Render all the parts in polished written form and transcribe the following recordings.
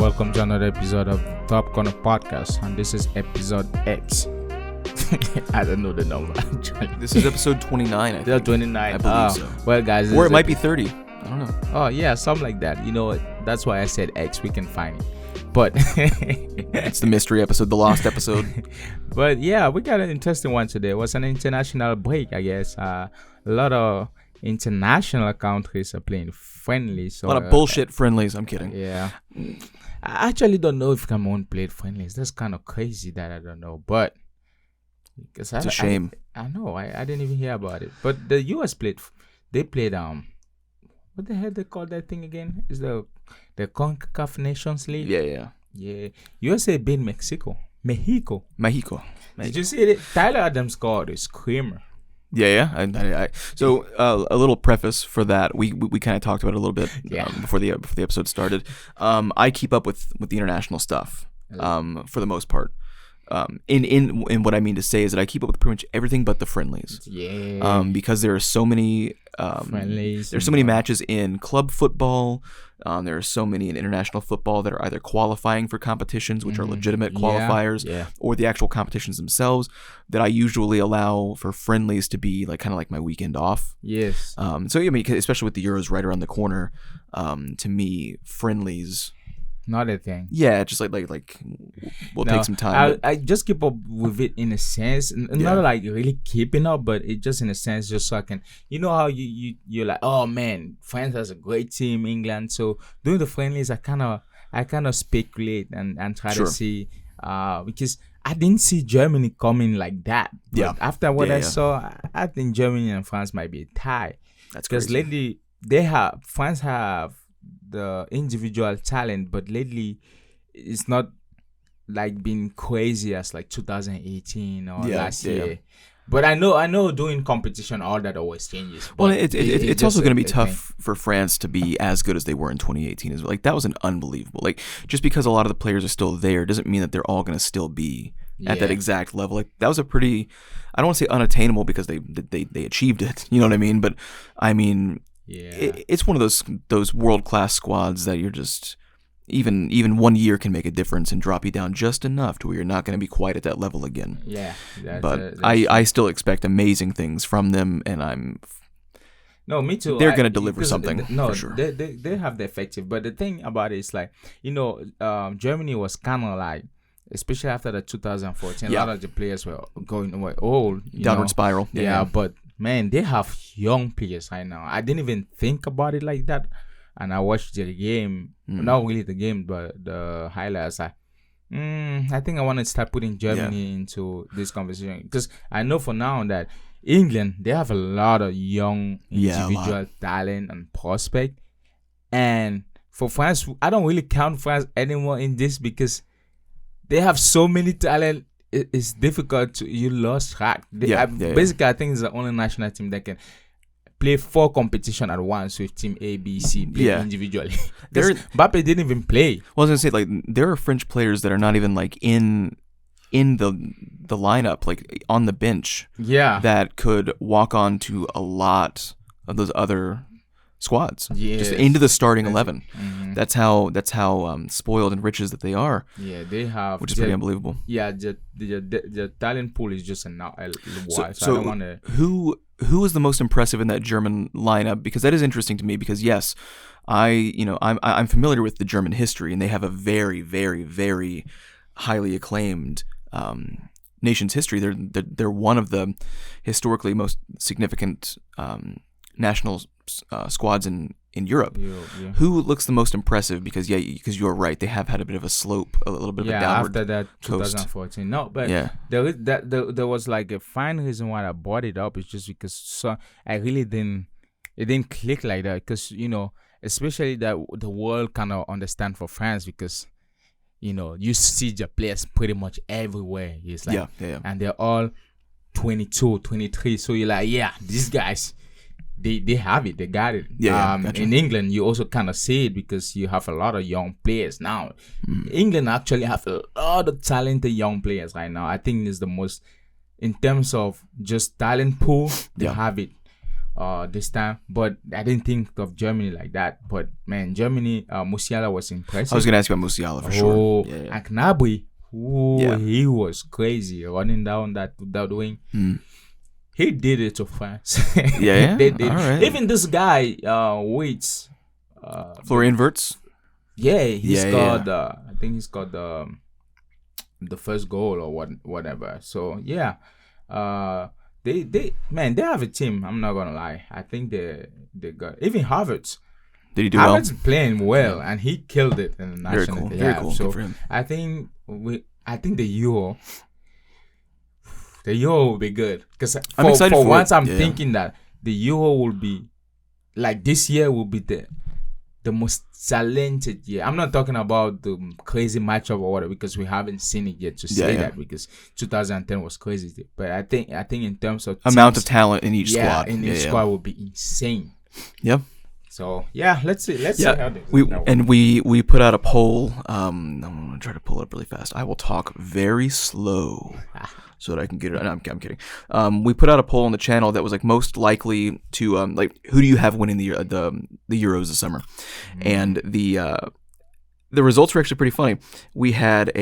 Welcome to another episode of Top Corner Podcast, and this is episode X. I don't know the number actually. This is episode 29, I think. 29. I believe so. Well, guys, or it might be 30. I don't know. Oh yeah, something like that. You know what? That's why I said X. We can find it. But it's the mystery episode, the lost episode. But yeah, we got an interesting one today. It was an international break, I guess. A lot of international countries are playing friendlies. So, a lot of bullshit friendlies. I'm kidding. Yeah. I actually don't know if Cameroon played friendlies. That's kind of crazy that I don't know. But it's a shame. I know. I didn't even hear about it. But the US played. They played what the hell they call that thing again? Is the CONCACAF Nations League? Yeah. USA beat Mexico. Did you see it? Tyler Adams scored a screamer. Yeah. So a little preface for that. We kind of talked about it a little bit before the episode started. I keep up with the international stuff for the most part. In what I mean to say is that I keep up with pretty much everything but the friendlies. Yeah. Because there are so many friendlies. There's so many matches in club football. There are so many in international football that are either qualifying for competitions, which are legitimate qualifiers, or the actual competitions themselves, that I usually allow for friendlies to be kind of my weekend off. Yes. So I mean, especially with the Euros right around the corner, to me, friendlies. Not a thing. Yeah, just we'll take some time. I just keep up with it in a sense, not really keeping up, but it just in a sense, just so I can, you know how you're like, oh man, France has a great team, England. So doing the friendlies, I kind of speculate and try to see, because I didn't see Germany coming like that. But after what I saw, I think Germany and France might be a tie. That's because lately France have the individual talent, but lately it's not been crazy as 2018 or last year. But I know doing competition, all that always changes. Well, it's also going to be tough for France to be as good as they were in 2018 as well. That was an unbelievable. Just because a lot of the players are still there doesn't mean that they're all going to still be at that exact level. That was a pretty, I don't want to say unattainable because they achieved it. You know what I mean? But I mean, it's one of those world-class squads that you're just even 1 year can make a difference and drop you down just enough to where you're not going to be quite at that level again. But I still expect amazing things from them, and me too. They're going to deliver something. For sure. They have the effective. But the thing about it is Germany was kind of especially after the 2014, a lot of the players were going old. Downward spiral. Yeah, but man, they have young players right now. I didn't even think about it like that. And I watched the game, not really the game, but the highlights. I think I want to start putting Germany into this conversation. Because I know for now that England, they have a lot of young individual talent and prospect. And for France, I don't really count France anymore in this because they have so many talent. It's difficult you lost track. Basically, I think it's the only national team that can play 4 competition at once with team A, B, C, play individually. Mbappe didn't even play. Well, I was gonna say there are French players that are not even in the lineup, on the bench. Yeah, that could walk on to a lot of those other squads, just into the starting 11. That's how spoiled and riches that they are. Yeah, they have, which is pretty unbelievable. Yeah, the talent pool is just wild. So I don't want to. Who is the most impressive in that German lineup? Because that is interesting to me. Because yes, I'm familiar with the German history, and they have a very, very, very highly acclaimed nation's history. They're one of the historically most significant national squads in Europe. Who looks the most impressive? Because you're right, they have had a bit of a slope, a little bit of a downward after that 2014. No, but there was a fine reason why I brought it up. It's just because I really it didn't click like that, because especially that the world kind of understand for France, because you see the players pretty much everywhere. It's and they're all 22, 23. So you're these guys, they have it, they got it. Gotcha. In England, you also kind of see it because you have a lot of young players now. England actually have a lot of talented young players right now. I think it's the most, in terms of just talent pool, they have it. this time, but I didn't think of Germany like that. But man, Germany, Musiala was impressive. I was gonna ask you about Musiala for sure. Yeah. And Gnabry, he was crazy running down that wing. He did it to France. Yeah. They did. All right. Even this guy, waits. Florian Wirtz. Yeah, he scored. I think he scored the first goal or whatever. So yeah, they have a team. I'm not gonna lie. I think they got even Havertz. Did he do Havertz well? playing well, and he killed it in the national. Very cool. So Good for him. I think the Euro. The Euro will be good because I'm excited for once it. I'm thinking that the Euro will be like this year will be the most talented year. I'm not talking about the crazy matchup or whatever because we haven't seen it yet to say that because 2010 was crazy. But I think in terms of amount of talent in each squad, each squad will be insane. Yep. So yeah, let's see how this. We put out a poll. I'm gonna try to pull it up really fast. I will talk very slow so that I can get it. No, I'm kidding. We put out a poll on the channel that was like most likely to like who do you have winning the Euros this summer, and the results were actually pretty funny. We had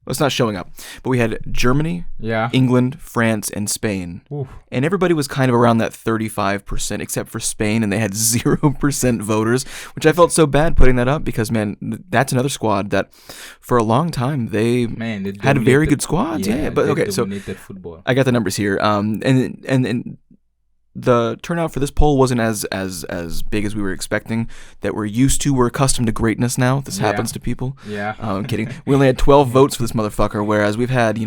it's not showing up, but we had Germany, England, France, and Spain. Oof. And everybody was kind of around that 35%, except for Spain, and they had 0% voters, which I felt so bad putting that up because, man, that's another squad that for a long time they had very good squads. Yeah, but okay, so football. I got the numbers here. And the turnout for this poll wasn't as big as we were expecting. That we're used to. We're accustomed to greatness now. This happens to people. Yeah. I'm kidding. We only had 12 votes for this motherfucker, whereas we've had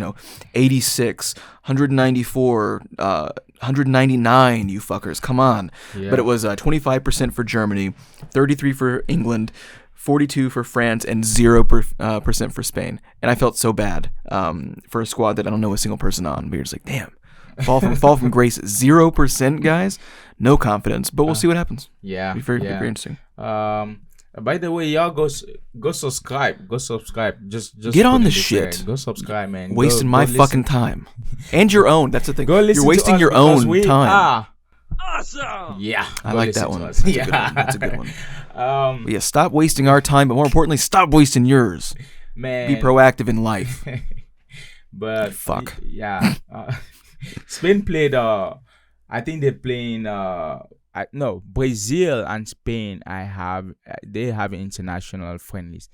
86, 194, 199. You fuckers, come on. Yeah. But it was 25% for Germany, 33% for England, 42% for France, and 0% for Spain. And I felt so bad for a squad that I don't know a single person on. We were just like, damn. Fall from grace, 0%, guys. No confidence, but we'll see what happens. Yeah, be very interesting. By the way, y'all go subscribe. Just get on the shit. Go subscribe, man. Wasting my fucking time and your own. That's the thing. You're wasting your own time. Awesome. Yeah, I like that one. That's a good one. But yeah, stop wasting our time, but more importantly, stop wasting yours. Man, be proactive in life. But fuck. Yeah. Spain played. I think they're playing. No, Brazil and Spain. They have international friendlies.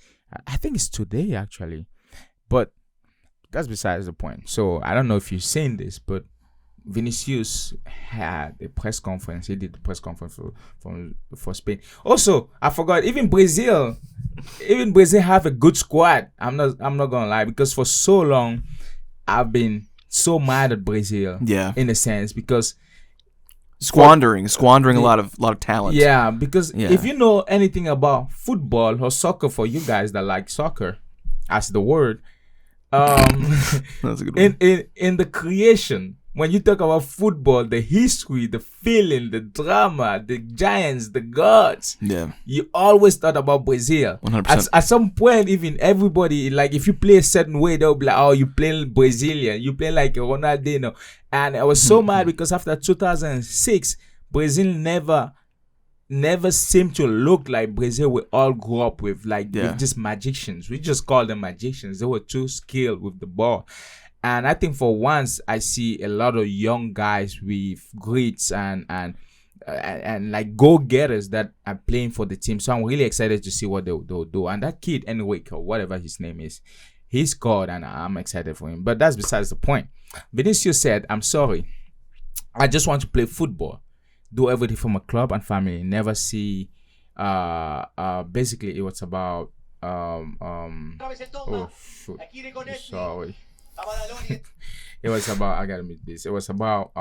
I think it's today actually, but that's besides the point. So I don't know if you've seen this, but Vinicius had a press conference. He did the press conference for Spain. Also, I forgot. Even Brazil have a good squad. I'm not gonna lie, because for so long I've been so mad at Brazil. Yeah. In a sense, because squandering a lot of talent. Yeah, because if you know anything about football or soccer, for you guys that like soccer as the word, that's a good one. In the creation, when you talk about football, the history, the feeling, the drama, the giants, the gods, you always thought about Brazil. 100%. At some point, even everybody, like if you play a certain way, they'll be like, oh, you play Brazilian, you play like Ronaldinho. And I was so mad because after 2006, Brazil never seemed to look like Brazil we all grew up with, with just magicians. We just call them magicians. They were too skilled with the ball. And I think for once I see a lot of young guys with grits and like go-getters that are playing for the team. So I'm really excited to see what they'll do. And that kid, anyway, or whatever his name is, he scored, and I'm excited for him. But that's besides the point. Vinicius said, "I'm sorry. I just want to play football, do everything for my club and family. Never see." Basically, it was about oh shoot, sorry. It was about, I gotta admit this. It was about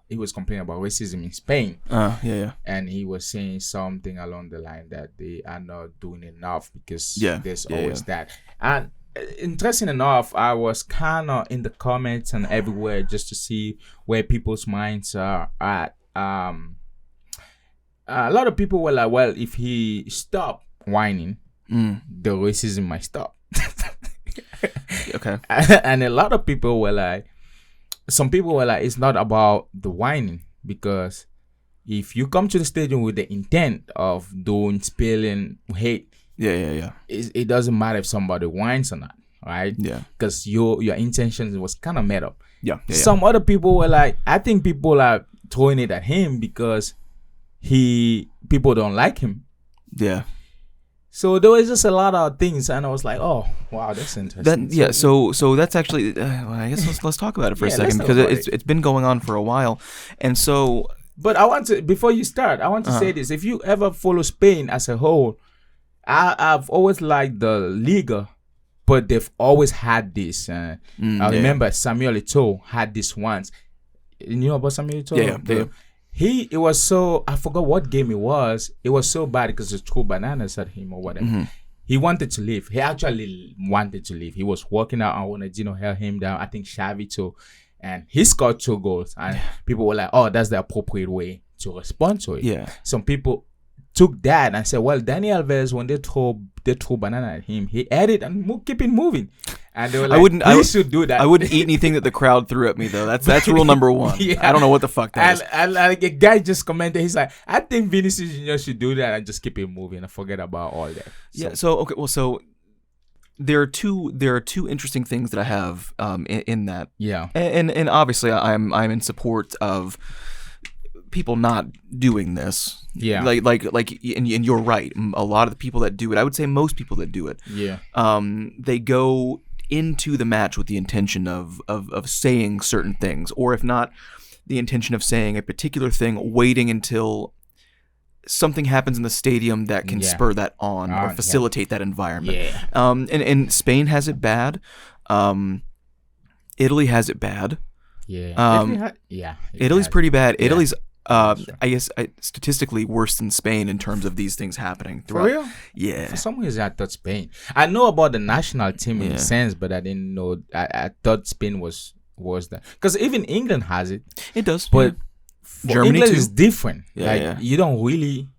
he was complaining about racism in Spain. And he was saying something along the line that they are not doing enough because there's always that. And interesting enough, I was kind of in the comments and everywhere just to see where people's minds are at. A lot of people were like, well, if he stopped whining, the racism might stop. Okay. And a lot of people were like, some people were like, it's not about the whining, because if you come to the stadium with the intent of doing spilling hate, it doesn't matter if somebody whines or not, right? Yeah, because your intentions was kind of made up. Some other people were like, I think people are throwing it at him because people don't like him. Yeah. So there was just a lot of things, and I was like, "Oh, wow, that's interesting." So that's actually, I guess let's talk about it for a second, because it's been going on for a while, and so. But I want to, before you start, I want to say this: if you ever follow Spain as a whole, I've always liked the Liga, but they've always had this. I remember Samuel Eto'o had this once. You know about Samuel Eto'o? Yeah. It was so, I forgot what game it was. It was so bad because they threw bananas at him or whatever. Mm-hmm. He wanted to leave. He actually wanted to leave. He was walking out. I wanted, held him down. I think Xavi too. And he scored 2 goals. And people were like, oh, that's the appropriate way to respond to it. Yeah. Some people took that and said, well, Dani Alves, when they throw banana at him, he ate it and keep it moving. And they were like, I should do that. I wouldn't eat anything that the crowd threw at me, though. That's rule number 1. I don't know what the fuck that is. And like a guy just commented, he's like, I think Vinicius Jr. should do that and just keep it moving and forget about all that. So there are two interesting things that I have in that. Yeah. And obviously I'm in support of people not doing this. Yeah. And you're right. A lot of the people that do it, I would say most people that do it. Yeah. They go into the match with the intention of saying certain things, or if not the intention of saying a particular thing, waiting until something happens in the stadium that can spur that on or facilitate that environment. Yeah. And Spain has it bad. Italy has it bad. Yeah. Italy's pretty bad. Yeah. Italy's I guess statistically worse than Spain in terms of these things happening. For real? Yeah. For some reason, I thought Spain. I know about the national team in a sense, but I didn't know. I thought Spain was that, because even England has it. It does, but Germany England too is different. You don't really.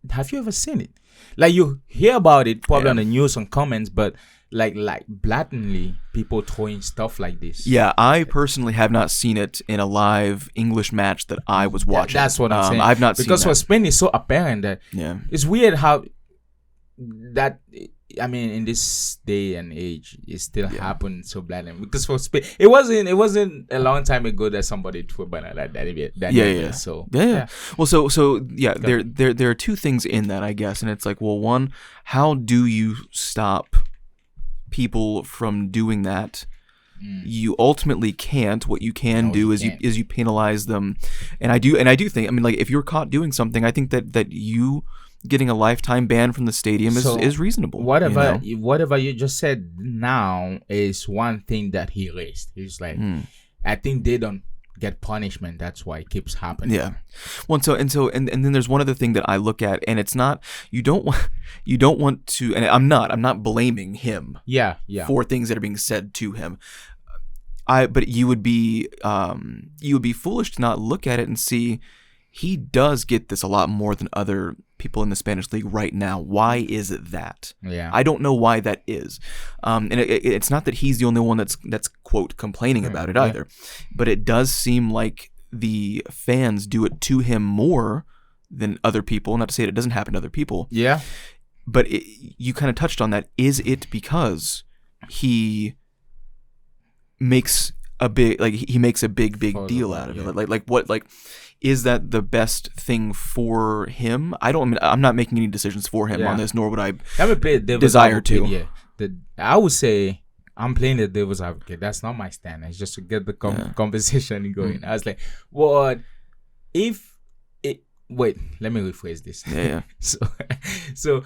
Have you ever seen it? Like, you hear about it probably on the news and comments, but like blatantly people throwing stuff like this. Yeah, I personally have not seen it in a live English match that I was watching. That's what I'm saying. I've not seen because that. for Spain it's so apparent that it's weird how that. I mean, in this day and age, it still happens so blatantly. Because for Spain, it wasn't a long time ago that somebody threw a banana like that. So Well, there are two things in that, I guess, and it's like, well, one, how do you stop people from doing that? You ultimately can't. What you can do is you penalize them, and I do think, I mean, like, if you're caught doing something, I think that you getting a lifetime ban from the stadium is reasonable. Whatever you just said now is one thing that he raised. He's like, I think they don't get punishment. That's why it keeps happening. Yeah. Well, and then there's one other thing that I look at, and it's not, you don't want to, and I'm not blaming him. Yeah. For things that are being said to him. But you would be foolish to not look at it and see he does get this a lot more than other people in the Spanish league right now. Why is it that? Yeah. I don't know why that is. And it's not that he's the only one that's quote complaining about it either. But it does seem like the fans do it to him more than other people. Not to say that it doesn't happen to other people. Yeah. But you kind of touched on that. Is it because he makes a big deal out of it? Is that the best thing for him? I'm not making any decisions for him on this, nor would I desire to. I would say I'm playing the devil's advocate. That's not my stand. It's just to get the conversation going. I was like, what if it? Wait, let me rephrase this. Yeah. So,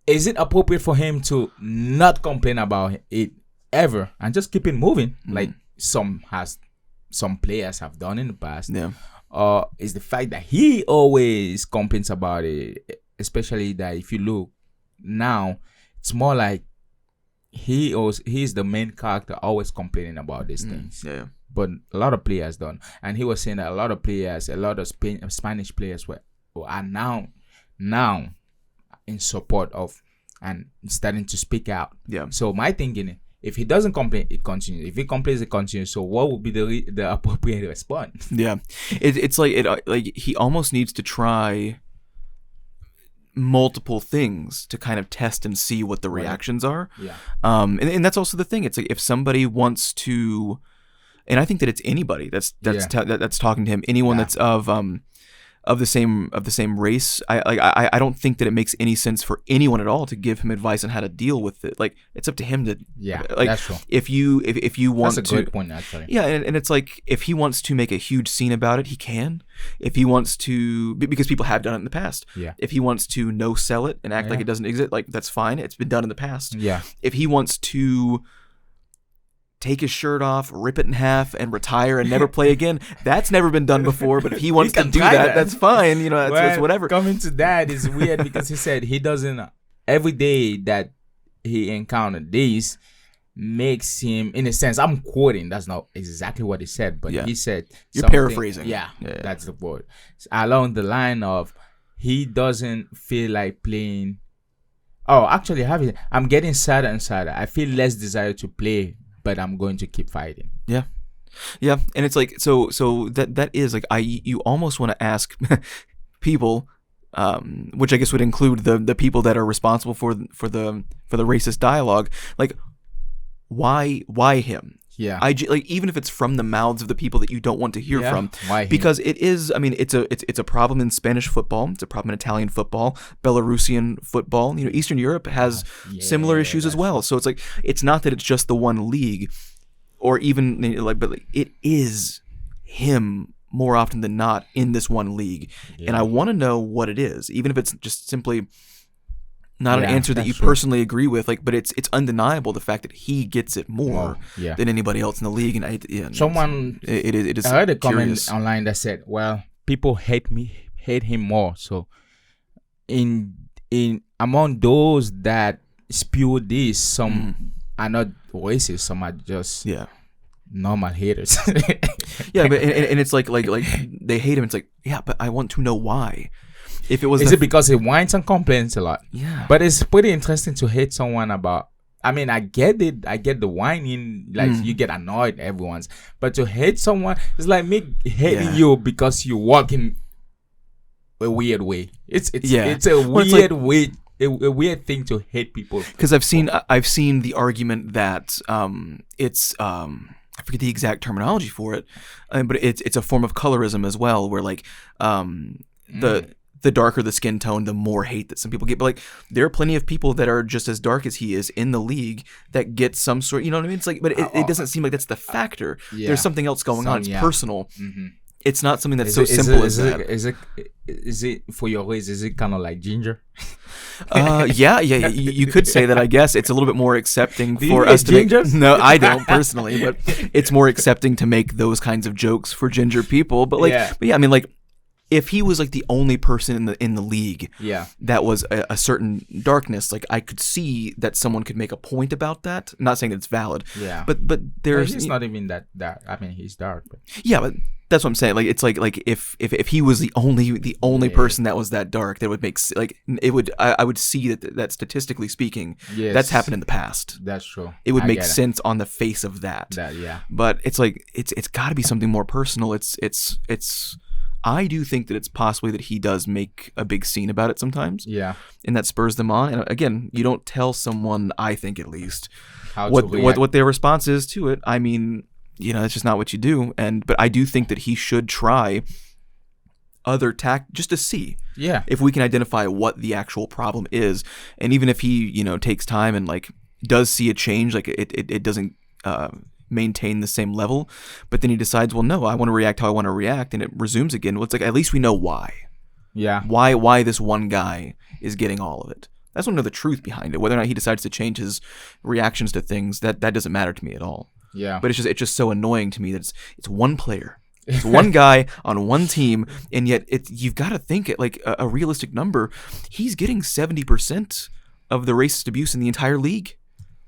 is it appropriate for him to not complain about it ever and just keep it moving, like some players have done in the past? Is the fact that he always complains about it, especially that if you look now, it's more like he's the main character always complaining about these things. But a lot of players don't, and he was saying that a lot of Spanish players are now in support of and starting to speak out. Yeah. So my thinking, If he doesn't complain, it continues. If he complains, it continues. So what would be the appropriate response? Yeah, it's like he almost needs to try multiple things to kind of test and see what the reactions are. Yeah. And that's also the thing. It's like if somebody wants to, and I think that it's anybody that's talking to him, anyone that's of the same race. I don't think that it makes any sense for anyone at all to give him advice on how to deal with it. Like it's up to him to. Yeah, like, that's true. If you want that's a to, good point actually. Yeah, and it's like if he wants to make a huge scene about it, he can. If he wants to, because people have done it in the past. Yeah. If he wants to no sell it and act like it doesn't exist, like that's fine. It's been done in the past. Yeah. If he wants to take his shirt off, rip it in half, and retire and never play again, that's never been done before. But if he wants to do that, that's fine. You know, that's whatever. Coming to that is weird because he said he doesn't. Every day that he encountered this makes him, in a sense, I'm quoting. That's not exactly what he said, but he said you're paraphrasing. Yeah, that's the word. Along the line of he doesn't feel like playing. Oh, actually, I'm getting sadder and sadder. I feel less desire to play, but I'm going to keep fighting. Yeah. Yeah. And it's like, so that is like, you almost want to ask people, which I guess would include the people that are responsible for the racist dialogue. Like, why him? Yeah. Like even if it's from the mouths of the people that you don't want to hear from, why him? Because it is. I mean, it's a problem in Spanish football. It's a problem in Italian football, Belarusian football. You know, Eastern Europe has similar issues as well. So it's like it's not that it's just the one league, or even like, but like, it is him more often than not in this one league, and I want to know what it is, even if it's just simply not an answer that you personally agree with, like, but it's undeniable the fact that he gets it more than anybody else in the league. And it is. I heard a curious comment online that said, "Well, people hate him more." So, in among those that spew this, some are not racist, some are just normal haters. Yeah, but and it's like they hate him. It's like, yeah, but I want to know why. If it was, is it because he whines and complains a lot? Yeah. But it's pretty interesting to hate someone about. I mean, I get it. I get the whining. Like you get annoyed. Everyone's. But to hate someone, it's like me hating you because you walk in a weird way. It's a weird way. A weird thing to hate people. Because I've seen the argument that it's I forget the exact terminology for it, but it's a form of colorism as well, where like the darker the skin tone, the more hate that some people get. But like, there are plenty of people that are just as dark as he is in the league that get some sort. You know what I mean? It's like, but it doesn't seem like that's the factor. Yeah. There's something else going on. It's personal. Mm-hmm. It's not something that's simple as that. Is it for your race? Is it kind of like ginger? Yeah. You could say that. I guess it's a little bit more accepting for us to make. No, I don't personally, but it's more accepting to make those kinds of jokes for ginger people. But like, but yeah, I mean, like, if he was like the only person in the league that was a certain darkness, like I could see that someone could make a point about that. I'm not saying that it's valid. Yeah. But there's he's not even that dark. I mean, he's dark. But. Yeah, but that's what I'm saying. Like it's like if he was the only person that was that dark, that would make like it would. I would see that statistically speaking, that's happened in the past. That's true. It would make sense on the face of that. But it's like it's got to be something more personal. It's. I do think that it's possibly that he does make a big scene about it sometimes. Yeah. And that spurs them on. And again, you don't tell someone, I think at least, what their response is to it. I mean, you know, that's just not what you do. But I do think that he should try other just to see if we can identify what the actual problem is. And even if he, you know, takes time and like does see a change, like it doesn't maintain the same level, but then he decides, well, no, I want to react how I want to react, and it resumes again. Well, it's like, at least we know why. Yeah. Why this one guy is getting all of it. I just want to know the truth behind it. Whether or not he decides to change his reactions to things, that doesn't matter to me at all. Yeah. But it's just so annoying to me that it's one player. It's one guy on one team, and yet you've got to think it like a realistic number. He's getting 70% of the racist abuse in the entire league.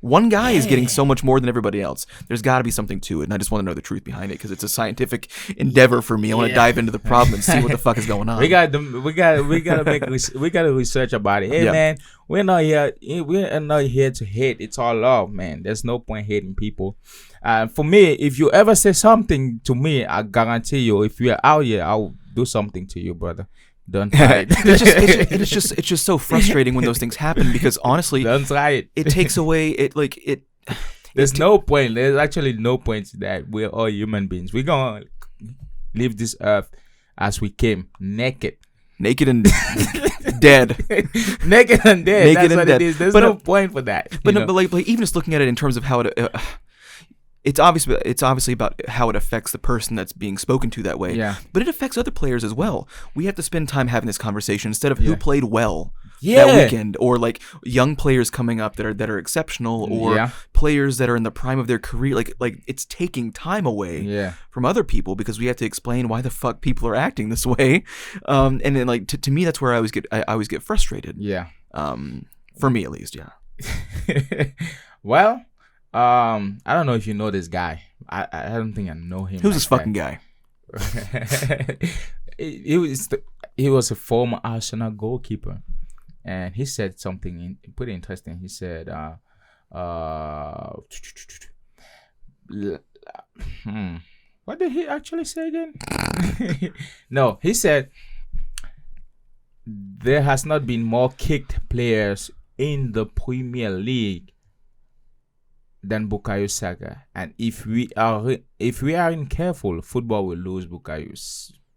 One guy is getting so much more than everybody else. There's got to be something to it, and I just want to know the truth behind it because it's a scientific endeavor for me. I want to dive into the problem and see what the fuck is going on. We gotta research about it. Hey man, we're not here to hate. It's all love, man. There's no point hating people. For me, if you ever say something to me, I guarantee you, if you're out here, I'll do something to you, brother. Don't try it. It's just so frustrating when those things happen because honestly, don't try it. It takes away There's no point. There's actually no point to that. We're all human beings. We're gonna leave this earth as we came, naked and dead. Naked and dead. Naked That's and what dead. it is. There's no point for that. But like even just looking at it in terms of how it. It's obviously about how it affects the person that's being spoken to that way. Yeah. But it affects other players as well. We have to spend time having this conversation instead of who played well that weekend, or like young players coming up that are exceptional, or players that are in the prime of their career. Like it's taking time away from other people because we have to explain why the fuck people are acting this way. And then like to me, that's where I always get frustrated. Yeah. For me at least. Yeah. Well. I don't know if you know this guy. I don't think I know him. Who's this fucking guy? He was a former Arsenal goalkeeper, and he said something pretty interesting. He said, what did he actually say again? No, he said there has not been more kicked players in the Premier League than Bukayo Saka, and if we aren't careful, football will lose Bukayo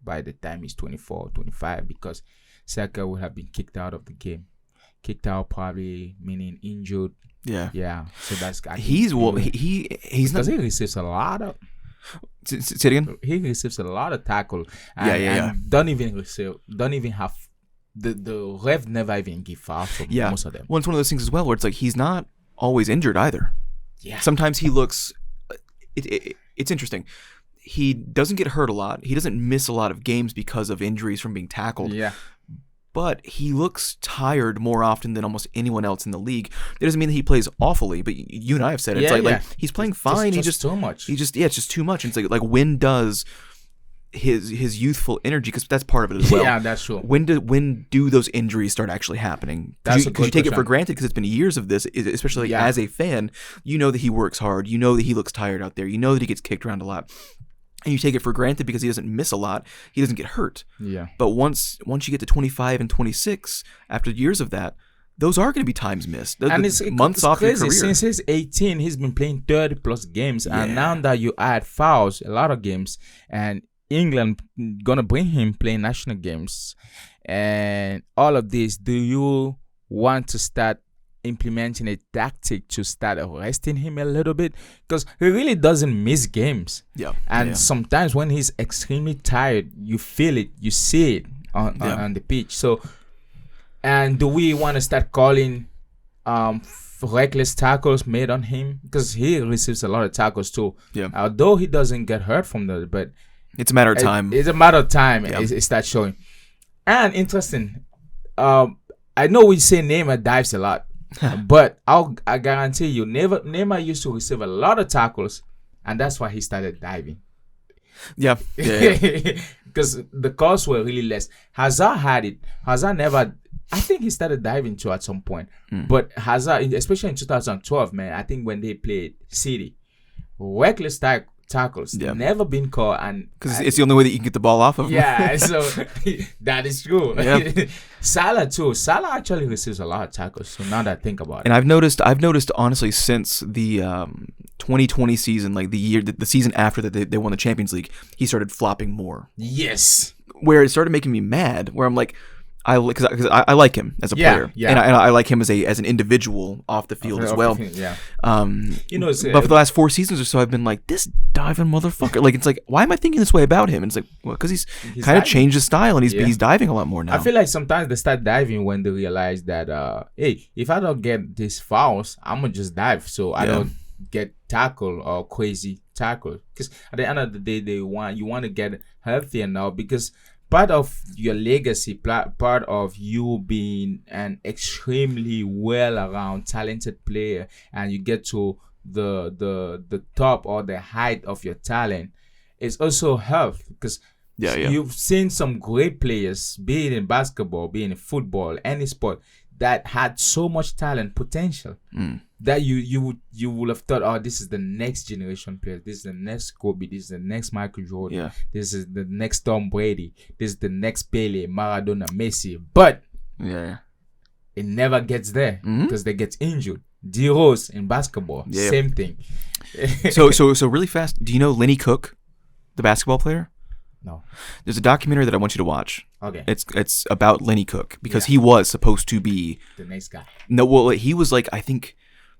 by the time he's 24, 25, because Saka will have been kicked out of the game. Kicked out probably meaning injured. Yeah. So that's he's because he receives a lot of. Say it again. He receives a lot of tackle. And don't even have the ref never even give fouls for most of them. Well, it's one of those things as well where it's like he's not always injured either. Yeah. Sometimes he looks. It's interesting. He doesn't get hurt a lot. He doesn't miss a lot of games because of injuries from being tackled. Yeah. But he looks tired more often than almost anyone else in the league. That doesn't mean that he plays awfully, but you and I have said it. It's like he's playing fine. Just too much. It's just too much. And it's like when does his youthful energy, because that's part of it as well. Yeah, that's true. When do those injuries start actually happening? Because you take it for granted because it's been years of this, especially as a fan. You know that he works hard. You know that he looks tired out there. You know that he gets kicked around a lot. And you take it for granted because he doesn't miss a lot. He doesn't get hurt. Yeah. But once you get to 25 and 26, after years of that, those are going to be times missed. It's off crazy. Your career. Since he's 18, he's been playing 30 plus games. Yeah. And now that you add fouls, a lot of games, and England gonna bring him playing national games and all of this, do you want to start implementing a tactic to start arresting him a little bit? Because he really doesn't miss games. And sometimes when he's extremely tired, you feel it, you see it on the pitch. So, and do we want to start calling reckless tackles made on him? Because he receives a lot of tackles too. Although he doesn't get hurt from that, but it's a matter of time. It's a matter of time. It starts showing. And interesting, I know we say Neymar dives a lot, but I guarantee you, Neymar used to receive a lot of tackles, and that's why he started diving. Yeah. Because the calls were really less. Hazard had it. Hazard never. I think he started diving too at some point. But Hazard, especially in 2012, man, I think when they played City, reckless tackles never been called, and because it's the only way that you can get the ball off of him. So that is true. Salah too. Salah actually receives a lot of tackles. So now that I think about it, and I've noticed honestly since the 2020 season, like the season after that they won the Champions League, he started flopping more. Yes, where it started making me mad. Where I'm like, because I like him as a player, and I like him as an individual off the field as well. But for the last 4 seasons or so, I've been like, this diving motherfucker. Like, it's like, why am I thinking this way about him? And it's like, well, because he's kind of changed his style and he's diving a lot more now. I feel like sometimes they start diving when they realize that, hey, if I don't get these fouls, I'm gonna just dive, so I don't get tackle or crazy tackle. Because at the end of the day, you want to get healthier now, because part of your legacy, part of you being an extremely well-around, talented player, and you get to the top or the height of your talent, is also health, because you've seen some great players, be it in basketball, be it in football, any sport, that had so much talent, potential, that you would have thought, oh, this is the next generation player, this is the next Kobe, this is the next Michael Jordan, this is the next Tom Brady, this is the next Pele, Maradona, Messi, but it never gets there because they get injured. D Rose in basketball, same thing. so really fast, do you know Lenny Cook, the basketball player? No. There's a documentary that I want you to watch. Okay. It's about Lenny Cook, because he was supposed to be the next guy. No, well, he was like, I think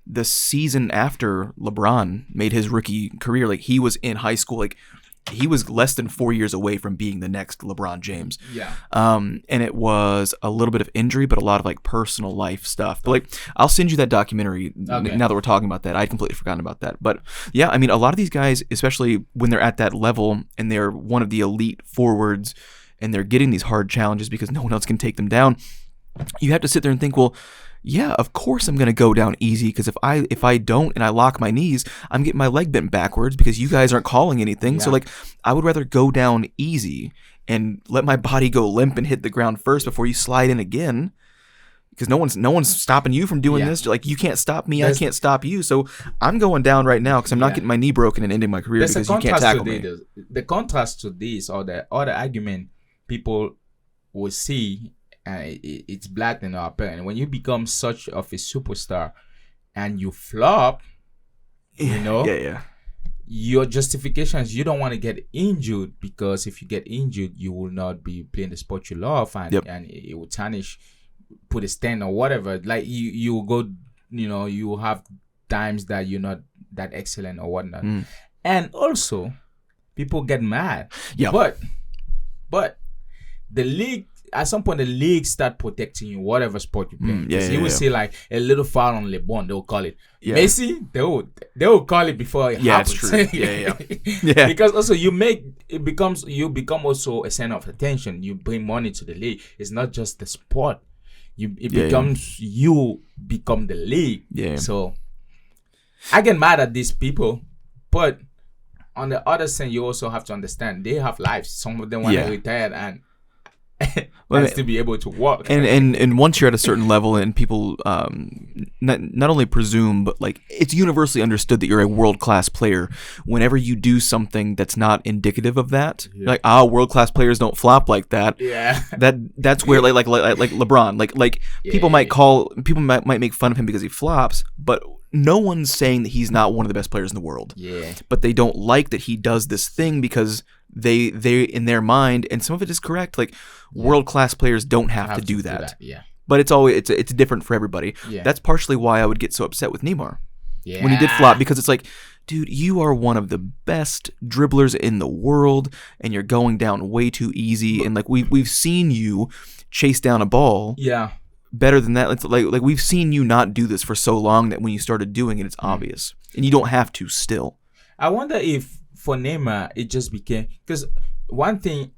the season after LeBron made his rookie career, like he was in high school, like he was less than 4 years away from being the next LeBron James. Yeah. And it was a little bit of injury, but a lot of like personal life stuff. But like, I'll send you that documentary now that we're talking about that. I'd completely forgotten about that. But yeah, I mean, a lot of these guys, especially when they're at that level and they're one of the elite forwards and they're getting these hard challenges because no one else can take them down, you have to sit there and think, well, yeah, of course I'm going to go down easy, because if I don't and I lock my knees, I'm getting my leg bent backwards because you guys aren't calling anything. So like, I would rather go down easy and let my body go limp and hit the ground first before you slide in again, because no one's stopping you from doing this. Like, you can't stop me, I can't stop you. So I'm going down right now because I'm not getting my knee broken and ending my career because you can't tackle me. The contrast to this, or the other argument people will see, it's black and apparent. When you become such of a superstar and you flop, you know, your justifications, you don't want to get injured, because if you get injured, you will not be playing the sport you love, and it will tarnish, put a stain or whatever. Like you go, you know, you have times that you're not that excellent or whatnot, and also people get mad. But the league, at some point, the league start protecting you, whatever sport you play. Because you will see like a little foul on LeBron, they'll call it. Messi, they will call it before it happens. It's true. Because also you become also a center of attention. You bring money to the league. It's not just the sport. You become the league. So I get mad at these people, but on the other side, you also have to understand they have lives. Some of them want to retire and to be able to walk. And once you're at a certain level and people not only presume, but like, it's universally understood that you're a world-class player, whenever you do something that's not indicative of that, like, world-class players don't flop like that. That's where like LeBron, people might make fun of him because he flops, but no one's saying that he's not one of the best players in the world. But they don't like that he does this thing because they in their mind, and some of it is correct, like, world-class players don't have to do that. But it's different for everybody. That's partially why I would get so upset with Neymar when he did flop, because it's like, dude, you are one of the best dribblers in the world and you're going down way too easy, and like we've seen you chase down a ball better than that. It's like we've seen you not do this for so long that when you started doing it, it's obvious, and you don't have to still. I wonder if for Neymar it just became, because one thing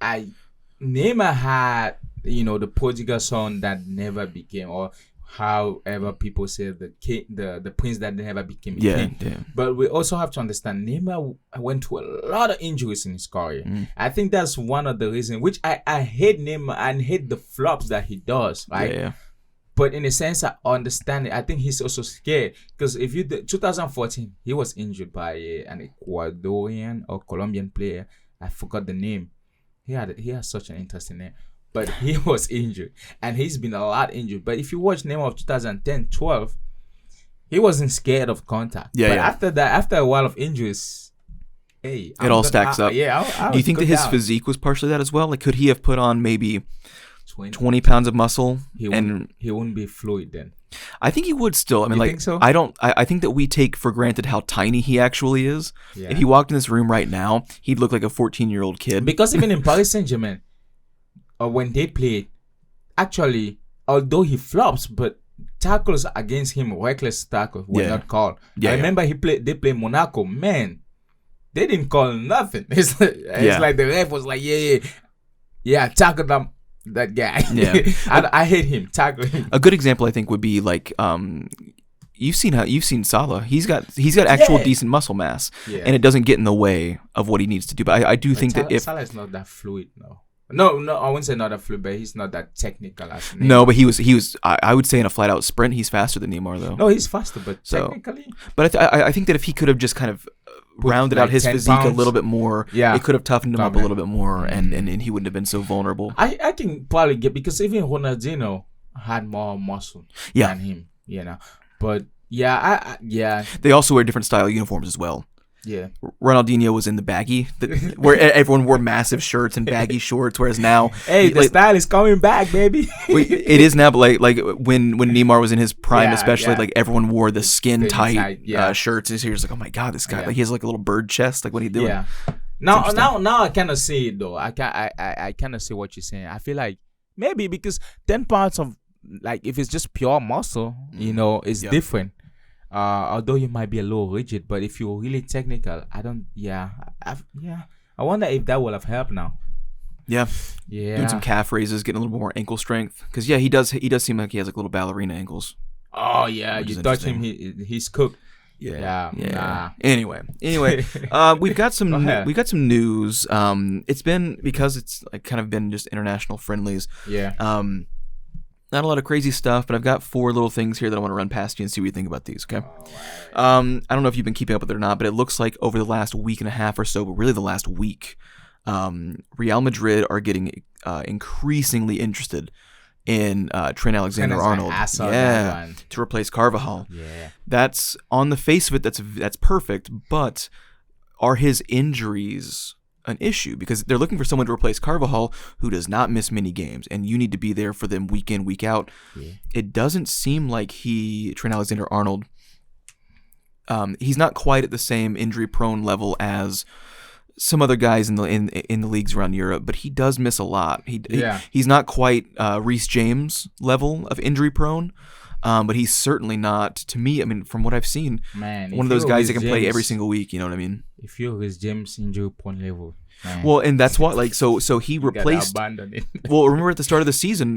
Neymar had, you know, the prodigal son that never became, or however people say the prince that never became a king. But we also have to understand Neymar went through a lot of injuries in his career. I think that's one of the reasons which I hate Neymar and hate the flops that he does, right? But in a sense, I understand it. I think he's also scared, because if you 2014, he was injured by an Ecuadorian or Colombian player. I forgot the name. He had such an interesting name, but he was injured, and he's been a lot injured. But if you watch Neymar of 2010-12, he wasn't scared of contact. After that, after a while of injuries, it all stacks up. Do you think that his physique was partially that as well? Like, could he have put on maybe 20 pounds of muscle, he wouldn't be fluid then? I think he would still. I mean, think so? I think that we take for granted how tiny he actually is. If he walked in this room right now, he'd look like a 14-year-old kid. Because even in Paris Saint-Germain, when they played, actually, although he flops, but tackles against him, reckless tackles, were not called. I remember they played Monaco. Man, they didn't call nothing. It's like the ref was like, tackle them. That guy. Yeah. I hate him. Tackle him. A good example, I think, would be like you've seen Salah. He's got actual decent muscle mass, and it doesn't get in the way of what he needs to do. But I do think that if Salah is not that fluid, no, I wouldn't say not that fluid, but he's not that technical as Neymar. No, but he was. I would say in a flat out sprint, he's faster than Neymar though. No, he's faster, but technically. But I think that if he could have just kind of rounded out his physique a little bit more, it could have toughened him up a little bit more, and he wouldn't have been so vulnerable. I can probably get, because even Ronaldinho had more muscle than him, But they also wear different style uniforms as well. Yeah, Ronaldinho was in the baggy, where everyone wore massive shirts and baggy shorts, whereas now, the style is coming back, baby. It is now, but like when Neymar was in his prime, especially, like everyone wore the skin tight shirts. And so you're just like, oh my god, this guy, like he has like a little bird chest. Like what are you doing? Yeah. Now I kind of see it though. I kind of see what you're saying. I feel like maybe because 10 pounds of, like, if it's just pure muscle, it's different. Although you might be a little rigid, but if you're really technical, I wonder if that will have helped now. Yeah. Doing some calf raises, getting a little bit more ankle strength, because he does seem like he has like little ballerina ankles. Oh yeah, you touch him, he's cooked. Yeah. Nah. Anyway, we've got some news. It's been, because it's like kind of been just international friendlies. Yeah. Not a lot of crazy stuff, but I've got 4 little things here that I want to run past you and see what you think about these, okay? I don't know if you've been keeping up with it or not, but it looks like over the last week and a half or so, but really the last week, Real Madrid are getting increasingly interested in Trent Alexander-Arnold. To replace Carvajal. Yeah. That's, on the face of it, that's perfect, but are his injuries an issue? Because they're looking for someone to replace Carvajal, who does not miss many games, and you need to be there for them week in, week out. Yeah. It doesn't seem like Trent Alexander-Arnold, he's not quite at the same injury-prone level as some other guys in the leagues around Europe, but he does miss a lot. He's not quite Reece James level of injury-prone. But he's certainly not, to me, I mean, from what I've seen, one of those guys that can play every single week, you know what I mean? If you're with James injury point level. Man. Well, and that's why, like, so he replaced. Well, remember at the start of the season,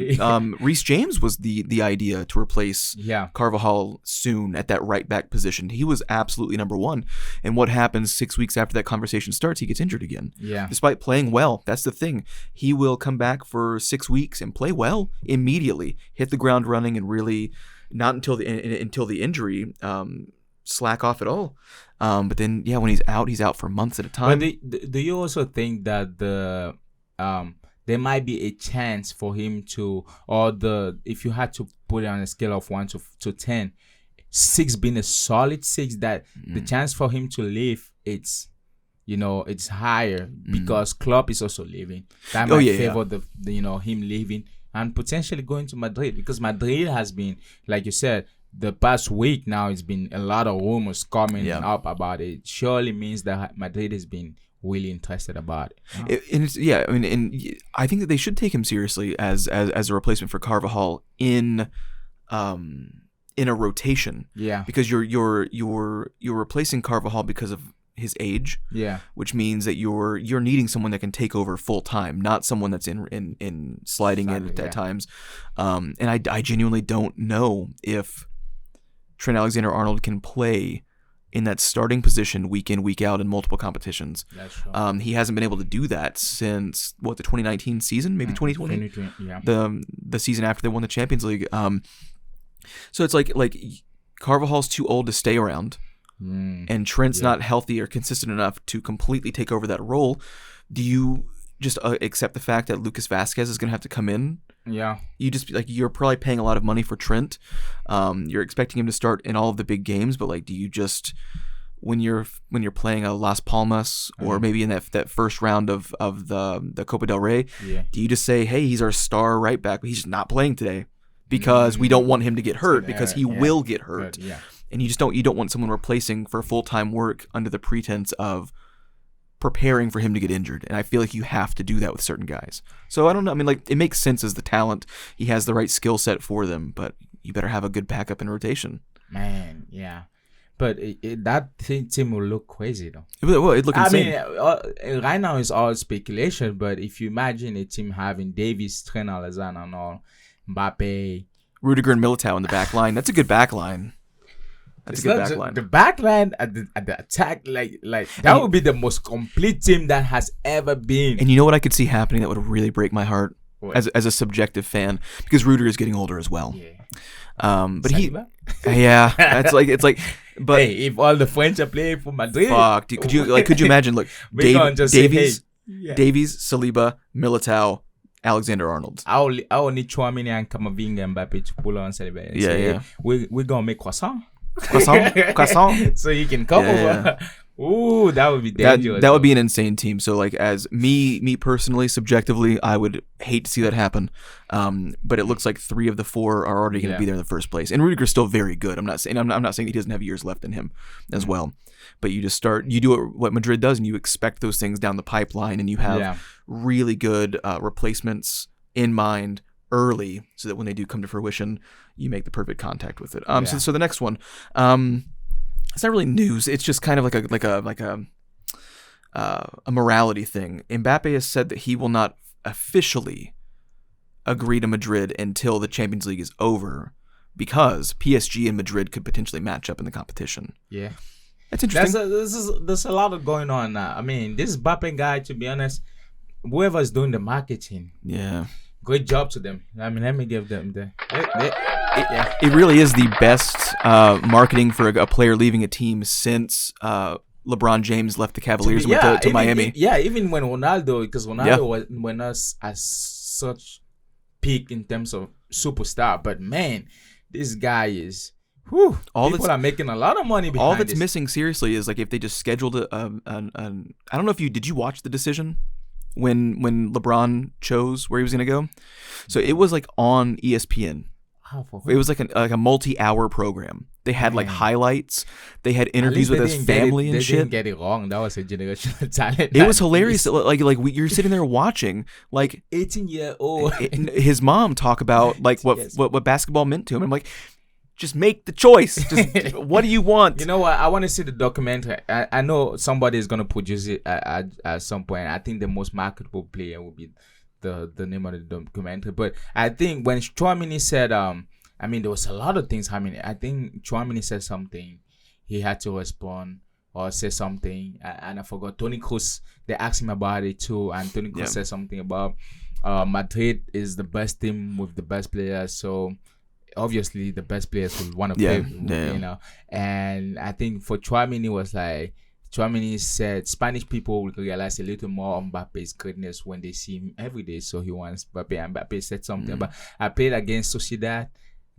Reece James was the idea to replace Carvajal soon at that right back position. He was absolutely number one. And what happens 6 weeks after that conversation starts? He gets injured again. Yeah. Despite playing well, that's the thing. He will come back for 6 weeks and play well immediately, hit the ground running, and really not until the injury slack off at all. But then, when he's out for months at a time. But do you also think that there might be a chance for him to, if you had to put it on a scale of 1 to 10, 6 being a solid 6, that the chance for him to leave, it's higher because Klopp is also leaving. That might favor the him leaving and potentially going to Madrid, because Madrid has been, like you said, the past week now, it's been a lot of rumors coming up about it. Surely means that Madrid has been really interested about it. I think that they should take him seriously as a replacement for Carvajal in a rotation. Yeah, because you're replacing Carvajal because of his age. Yeah, which means that you're needing someone that can take over full time, not someone that's in sliding in at times. And I genuinely don't know if Trent Alexander-Arnold can play in that starting position week in, week out in multiple competitions. That's true. He hasn't been able to do that since the 2019 season, maybe 2020. 2020, yeah. The season after they won the Champions League. So it's like Carvajal's too old to stay around, and Trent's not healthy or consistent enough to completely take over that role. Do you just accept the fact that Lucas Vazquez is going to have to come in? Yeah. You're probably paying a lot of money for Trent. You're expecting him to start in all of the big games, but do you just, when you're playing a Las Palmas or maybe in that first round of the Copa del Rey, do you just say, hey, he's our star right back, but he's just not playing today because we don't want him to get hurt, because he will get hurt. Good, yeah. And you don't want someone replacing for full-time work under the pretense of preparing for him to get injured, and I feel like you have to do that with certain guys. So I don't know. I mean, it makes sense as the talent. He has the right skill set for them, but you better have a good backup in rotation. Man, yeah. But that team will look crazy though. Well, it look insane. Right now it's all speculation. But if you imagine a team having Davies, Trent Alexander, and all, Mbappe, Rudiger, and Militao in the back line. That's a good back line. That's a good back line. The back line at the attack, like that would be the most complete team that has ever been. And you know what I could see happening that would really break my heart as a subjective fan, because Rudiger is getting older as well. Yeah. But it's like. But hey, if all the French are playing for Madrid, fuck, could you imagine? Look, Davies, Saliba, Militao, Alexander-Arnold. I will need Chouameni and Camavinga and Mbappe to pull on Saliba. And say, hey, we're gonna make croissant. So you can come over. Ooh, that would be dangerous. That would be an insane team. So like, as me personally, subjectively, I would hate to see that happen. But it looks like 3 of the 4 are already going to be there in the first place. And Rudiger's still very good. I'm not saying he doesn't have years left in him as well. But you just you do what Madrid does, and you expect those things down the pipeline, and you have really good replacements in mind early, so that when they do come to fruition, you make the perfect contact with it. So the next one. It's not really news. It's just kind of like a morality thing. Mbappe has said that he will not officially agree to Madrid until the Champions League is over, because PSG and Madrid could potentially match up in the competition. Yeah, that's interesting. There's a lot of going on now. I mean, this Mbappe guy, to be honest, whoever's doing the marketing, great job to them. I mean, let me give them It really is the best marketing for a player leaving a team since LeBron James left the Cavaliers and went to Miami. Even when Ronaldo, because Ronaldo went us as such peak in terms of superstar. But man, this guy is. People are making a lot of money behind all that's missing, seriously, is like if they just scheduled I don't know if did you watch The Decision when LeBron chose where he was going to go? So it was like on ESPN. It was like a multi-hour program. They had like highlights. They had interviews with his family and shit. They didn't get it wrong. That was a generational talent. It was hilarious. You're sitting there watching, like 18-year-old his mom talk about like what basketball meant to him. I'm like, just make the choice. Just what do you want? You know what? I want to see the documentary. I know somebody is gonna produce it at some point. I think the most marketable player will be the name of the documentary. But I think when Chouameni said, I mean, there was a lot of things happening. I think Chouameni said something, he had to respond or say something, and I forgot. Toni Kroos, they asked him about it too, and Toni Kroos said something about Madrid is the best team with the best players, so obviously the best players will want to play, you know. And I think for Chouameni was like, Chouameni said Spanish people will realize a little more on Mbappe's greatness when they see him every day. So he wants Mbappe. And Mbappe said something about, I played against Sociedad,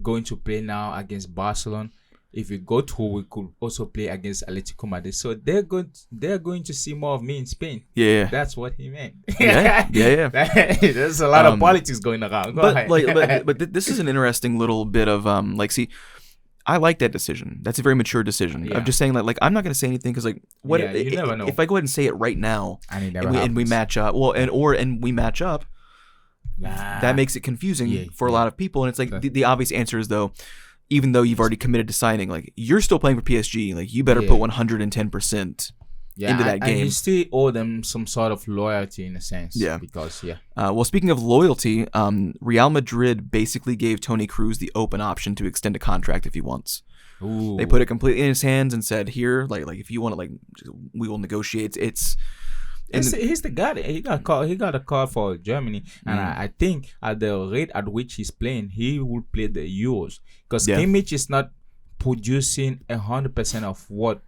going to play now against Barcelona. If we go through, we could also play against Atletico Madrid. So they're going to see more of me in Spain. Yeah. That's what he meant. Yeah. There's a lot of politics going around. Go ahead. But this is an interesting little bit of see, I like that decision. That's a very mature decision. I'm just saying that, like, I'm not going to say anything because, like, what you never know. If I go ahead and say it right now and we match up, we match up, that makes it confusing for a lot of people. And it's like the obvious answer is, though, even though you've already committed to signing, like, you're still playing for PSG, like, you better put 110% into that game. And you still owe them some sort of loyalty in a sense. Yeah. Because, well, speaking of loyalty, Real Madrid basically gave Toni Kroos the open option to extend a contract if he wants. Ooh. They put it completely in his hands and said, here, like if you want to, like, we will negotiate. He's the guy. He got a call for Germany, and I think at the rate at which he's playing, he will play the Euros, because Kimmich is not producing 100% of what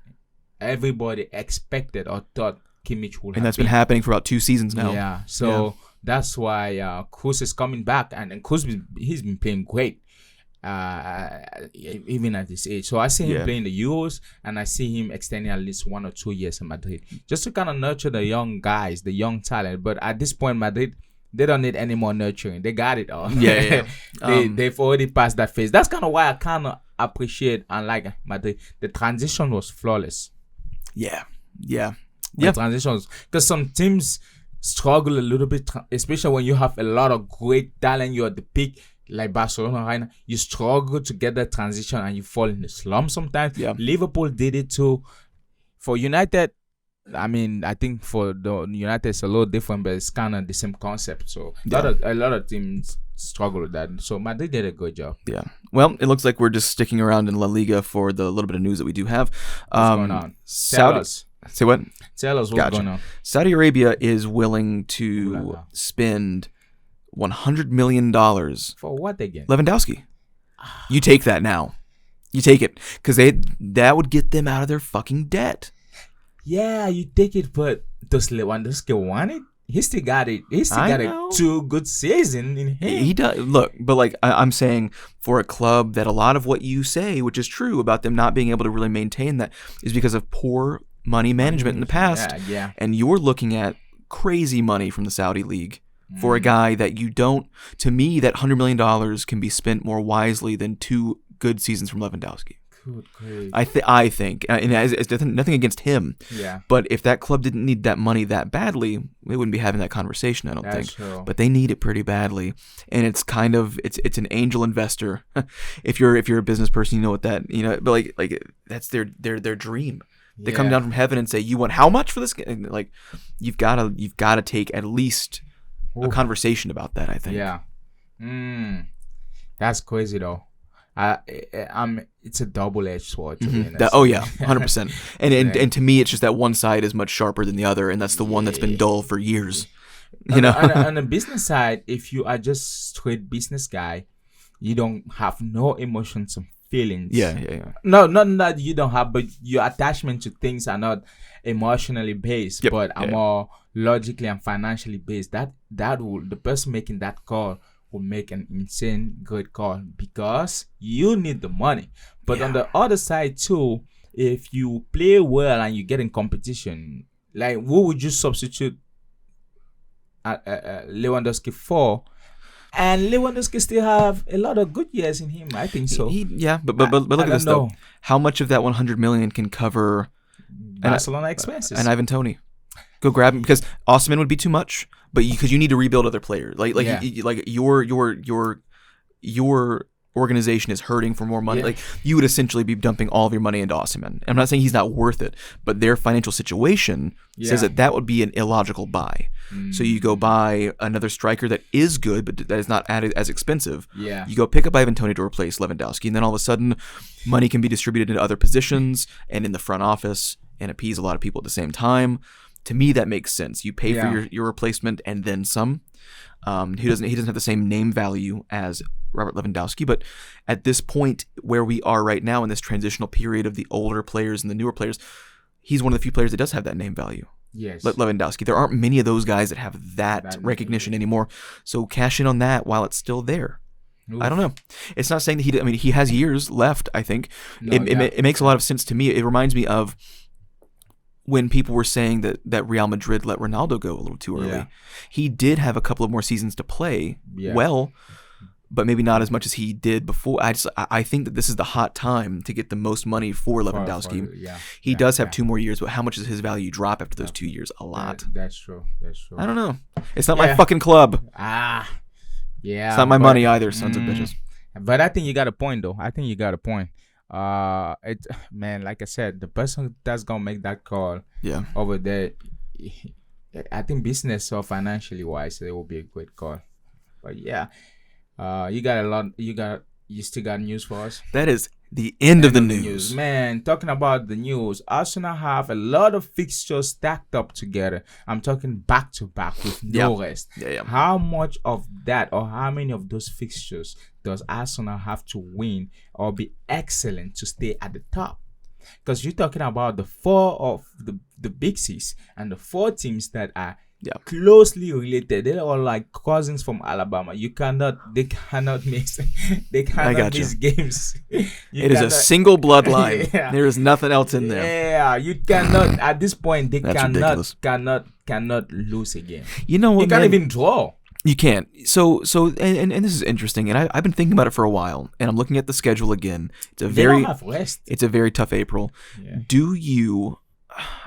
everybody expected or thought Kimmich would. And that's been happening for about 2 seasons now. Yeah, so that's why Kroos is coming back, and Kroos he's been playing great. Even at this age. So I see him playing the Euros, and I see him extending at least 1 or 2 years in Madrid, just to kind of nurture the young guys, the young talent. But at this point, Madrid, they don't need any more nurturing. They got it all. They've already passed that phase. That's kind of why I kind of appreciate and like Madrid. The transition was flawless. The transitions, because some teams struggle a little bit, especially when you have a lot of great talent. You're at the peak. like Barcelona right now, you struggle to get that transition and you fall in the slump sometimes. Yeah. Liverpool did it too. For United, I mean, I think for the United it's a little different, but it's kind of the same concept. So a lot of teams struggle with that. So Madrid did a good job. Yeah. Well, it looks like we're just sticking around in La Liga for the little bit of news that we do have. What's going on? Tell us. Say what? Tell us what's going on. Saudi Arabia is willing to spend $100 million for what again? Lewandowski. You take that now. You take it because that would get them out of their fucking debt. Yeah, you take it, but does Lewandowski want it? He still got it. He still got a 2 good season in him. He does. Look, but like I'm saying, for a club that a lot of what you say, which is true about them not being able to really maintain that, is because of poor money management in the past. Yeah. And you're looking at crazy money from the Saudi League for a guy that you don't. To me, that $100 million can be spent more wisely than 2 good seasons from Lewandowski. Good. I think, and it's nothing against him. Yeah. But if that club didn't need that money that badly, they wouldn't be having that conversation. I don't think. True. But they need it pretty badly, and it's kind of it's an angel investor. if you're a business person, you know what that But like that's their dream. They come down from heaven and say, "You want how much for this?" And like you've got to take at least a conversation about that. I think. Yeah. That's crazy though. It's a double-edged sword. To be honest. 100%. And to me, it's just that one side is much sharper than the other, and that's the one that's been dull for years. On the business side, if you are just straight business guy, you don't have no emotions and feelings. Yeah. No, not that you don't have, but your attachment to things are not emotionally based, but are more logically and financially based. That will the person making that call will make an insane great call because you need the money. But on the other side too, if you play well and you get in competition, like who would you substitute Lewandowski for? And Lewandowski still have a lot of good years in him. I think so. But look at this though. How much of that $100 million can cover Barcelona expenses? And Ivan Toney. Go grab him because Osimhen would be too much, but because you need to rebuild other players. Like your organization is hurting for more money. Yeah. Like you would essentially be dumping all of your money into Osimhen. I'm not saying he's not worth it, but their financial situation says that would be an illogical buy. So you go buy another striker that is good, but that is not as expensive. Yeah. You go pick up Ivan Toney to replace Lewandowski, and then all of a sudden, money can be distributed into other positions and in the front office and appease a lot of people at the same time. To me, that makes sense. You pay for your replacement and then some. He doesn't have the same name value as Robert Lewandowski, but at this point where we are right now in this transitional period of the older players and the newer players, he's one of the few players that does have that name value. Yes. Lewandowski. There aren't many of those guys that have that recognition anymore. So cash in on that while it's still there. Oof. I don't know. It's not saying that he has years left, I think. It makes a lot of sense to me. It reminds me of when people were saying that Real Madrid let Ronaldo go a little too early. Yeah. He did have a couple of more seasons to play well, but maybe not as much as he did before. I think that this is the hot time to get the most money for Lewandowski. He does have 2 more years, but how much does his value drop after those 2 years? A lot. That's true. I don't know. It's not my fucking club. Yeah. It's not my money either, sons of bitches. But I think you got a point, though. Like I said, the person that's gonna make that call over there, I think business or financially wise, it will be a great call. But you still got news for us? That is the end of the news. Man, talking about the news, Arsenal have a lot of fixtures stacked up together. I'm talking back to back with no rest. How much of that or how many of those fixtures does Arsenal have to win or be excellent to stay at the top? Because you're talking about the 4 of the Big 6 and the 4 teams that are closely related. They're all like cousins from Alabama. They cannot miss games. It is a single bloodline. There is nothing else in there. Yeah, you cannot at this point. That's ridiculous. cannot lose a game. You know what? You can't even draw. You can't. So and this is interesting, and I've been thinking about it for a while, and I'm looking at the schedule again. They don't have rest. It's a very tough April. Yeah. Do you?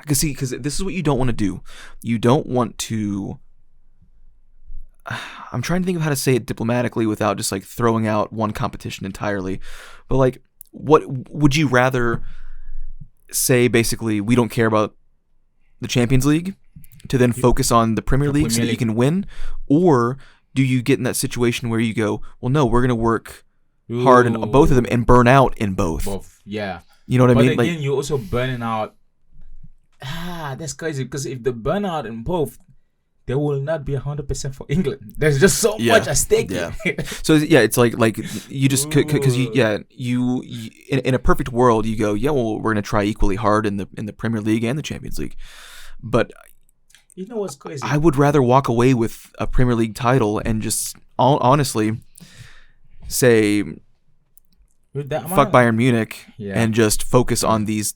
Because this is what you don't want to do. You don't want to I'm trying to think of how to say it diplomatically without just like throwing out one competition entirely. But like, what would you rather say? Basically, we don't care about the Champions League to then focus on the Premier League so that you can win, or do you get in that situation where you go, well, no, we're gonna work hard in both of them and burn out in both? Yeah. You know what I mean? But again, you're also burning out. That's crazy because if the burnout in both, there will not be 100% for England. There's just so much at stake. Yeah. So yeah, it's like you just because you in a perfect world you go, yeah, well, we're gonna try equally hard in the Premier League and the Champions League, but you know what's crazy? I would rather walk away with a Premier League title and just honestly say fuck Bayern Munich and just focus on these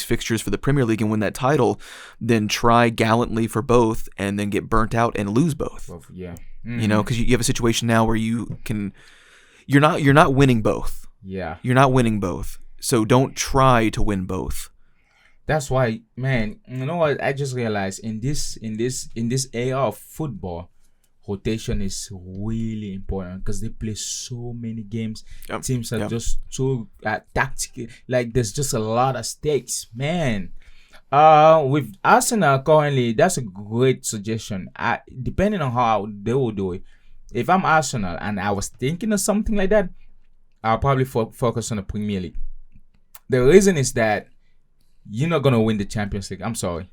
fixtures for the Premier League and win that title, then try gallantly for both and then get burnt out and lose both. You know, because you have a situation now where you're not winning both. Yeah, you're not winning both. So don't try to win both. That's why, man. You know what? I just realized in this era of football, rotation is really important because they play so many games. Teams are just so tactical. Like there's just a lot of stakes, man. With Arsenal currently, that's a great suggestion. Depending on how they will do it. If I'm Arsenal and I was thinking of something like that, I'll probably focus on the Premier League. The reason is that you're not gonna win the Champions League. I'm sorry,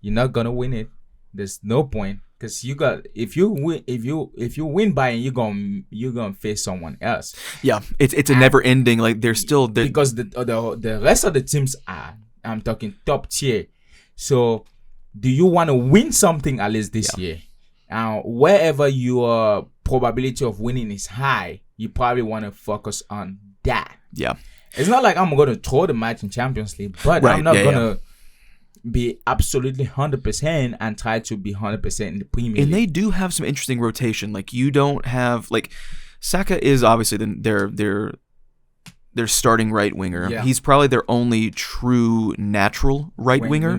you're not gonna win it. There's no point. Because if you win Bayern, you're gonna face someone else. Yeah, it's a never ending. Like they're still there because the rest of the teams are. I'm talking top tier. So, do you want to win something at least this year? Wherever your probability of winning is high, you probably want to focus on that. Yeah, it's not like I'm gonna throw the match in Champions League, but I'm not gonna be absolutely 100% and try to be 100% in the Premier League. And they do have some interesting rotation. Like you don't have like Saka is obviously their starting right winger. Yeah. He's probably their only true natural right winger.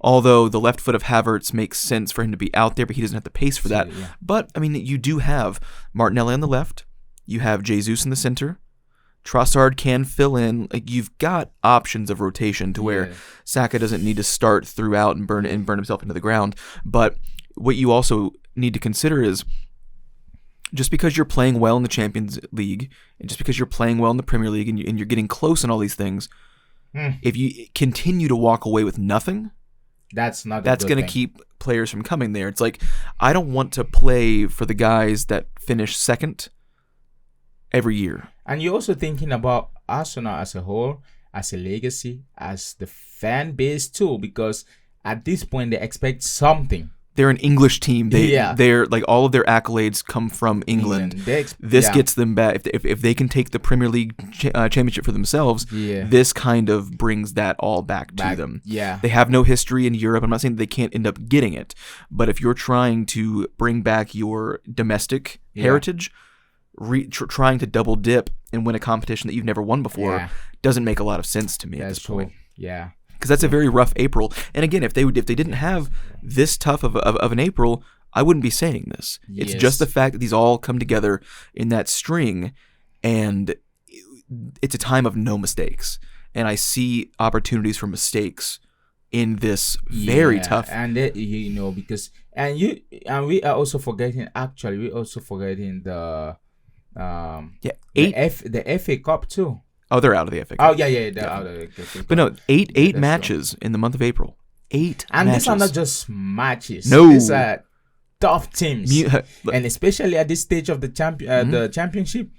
Although the left foot of Havertz makes sense for him to be out there, but he doesn't have the pace for that. Yeah. But I mean, you do have Martinelli on the left. You have Jesus in the center. Trossard can fill in. Like you've got options of rotation to where Saka doesn't need to start throughout and burn himself into the ground. But what you also need to consider is just because you're playing well in the Champions League and just because you're playing well in the Premier League and you're getting close in all these things, if you continue to walk away with nothing, that's going to keep players from coming there. It's like I don't want to play for the guys that finish second every year. And you're also thinking about Arsenal as a whole, as a legacy, as the fan base too, because at this point they expect something. They're an English team. They're like all of their accolades come from England. This gets them back. If they can take the Premier League championship for themselves, this kind of brings that all back to them. Yeah, they have no history in Europe. I'm not saying they can't end up getting it, but if you're trying to bring back your domestic heritage, trying to double dip and win a competition that you've never won before doesn't make a lot of sense to me at this point. Yeah. Because that's a very rough April. And again, if they didn't have this tough of an April, I wouldn't be saying this. It's just the fact that these all come together in that string, and it's a time of no mistakes. And I see opportunities for mistakes in this very tough. And because we are also forgetting. Actually, we also forgetting the FA Cup too. Oh, they're out of the FA Cup. Oh, yeah, they're out of the FA Cup. But no, eight matches in the month of April. 8 and matches. These are not just matches. No. These are tough teams. And especially at this stage of the the championship,